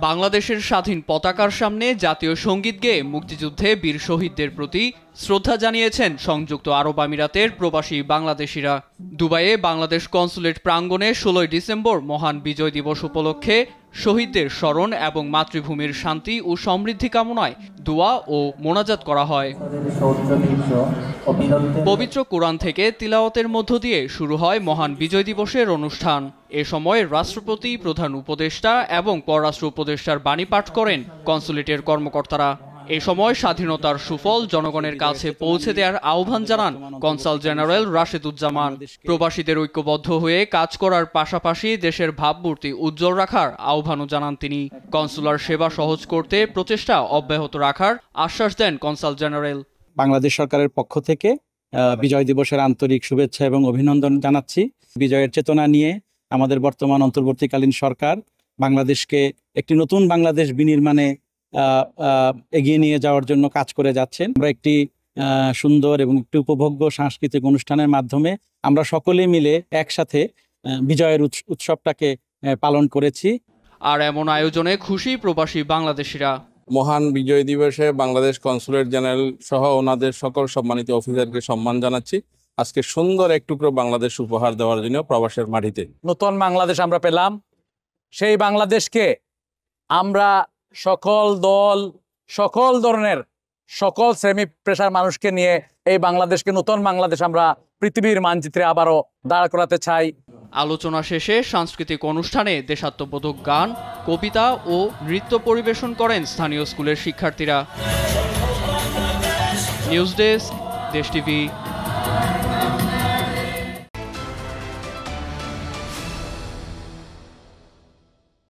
বাংলাদেশের স্বাধীন পতাকার সামনে জাতীয় সঙ্গীত গেয়ে মুক্তিযুদ্ধে বীর শহীদদের প্রতি শ্রদ্ধা জানিয়েছেন সংযুক্ত আরব আমিরাতের প্রবাসী বাংলাদেশিরা। দুবাইয়ে বাংলাদেশ কনসুলেট প্রাঙ্গণে ১৬ ডিসেম্বর মহান বিজয় দিবস উপলক্ষে শহীদদের স্মরণ এবং মাতৃভূমির শান্তি ও সমৃদ্ধি কামনায় দোয়া ও মোনাজাত করা হয়। পবিত্র কোরআন থেকে তিলাওয়াতের মধ্য দিয়ে শুরু হয় মহান বিজয় দিবসের অনুষ্ঠান। এ সময় রাষ্ট্রপতি, প্রধান উপদেষ্টা এবং পররাষ্ট্র উপদেষ্টার বাণী পাঠ করেন কনসুলেটের কর্মকর্তারা। এ সময় স্বাধীনতার সুফল জনগণের কাছে পৌঁছে দেওয়ার আহ্বান জানান কনসাল জেনারেল রাশেদুজ্জামান। প্রবাসীদের ঐক্যবদ্ধ হয়ে কাজ করার পাশাপাশি দেশের ভাবমূর্তি উজ্জ্বল রাখার আহ্বানও জানান তিনি। কনসুলার সেবা সহজ করতে প্রচেষ্টা অব্যাহত রাখার আশ্বাস দেন কনসাল জেনারেল। বাংলাদেশ সরকারের পক্ষ থেকে বিজয় দিবসের আন্তরিক শুভেচ্ছা এবং অভিনন্দন জানাচ্ছি। বিজয়ের চেতনা নিয়ে আমাদের বর্তমান অন্তর্বর্তীকালীন সরকার বাংলাদেশকে একটি নতুন বাংলাদেশ বিনির্মাণে এগিয়ে নিয়ে যাওয়ার জন্য কাজ করে যাচ্ছেন। আমরা একটি সুন্দর এবং একটি উপভোগ্য সাংস্কৃতিক অনুষ্ঠানের মাধ্যমে আমরা সকলে মিলে একসাথে বিজয়ের উৎসবটাকে পালন করেছি। আর এমন আয়োজনে খুশি প্রবাসী বাংলাদেশিরা। মহান বিজয় দিবসে বাংলাদেশ কনসুলেট জেনারেল সহ ওনাদের সকল সম্মানিত অফিসারকে সম্মান জানাচ্ছি। আজকে সুন্দর এক টুকরো বাংলাদেশ উপহার দেওয়ার জন্য প্রবাসের মাটিতে নতুন বাংলাদেশ আমরা পেলাম। সেই বাংলাদেশকে আমরা সকল দল, সকল ধরনের, সকল শ্রেণী পেশার মানুষকে নিয়ে এই বাংলাদেশকে, নতুন বাংলাদেশ আমরা পৃথিবীর মানচিত্রে আবারও দাঁড় করাতে চাই। আলোচনা শেষে সাংস্কৃতিক অনুষ্ঠানে দেশাত্মবোধক গান, কবিতা ও নৃত্য পরিবেশন করেন স্থানীয় স্কুলের শিক্ষার্থীরা। নিউজ ডেস্ক, দেশ টিভি।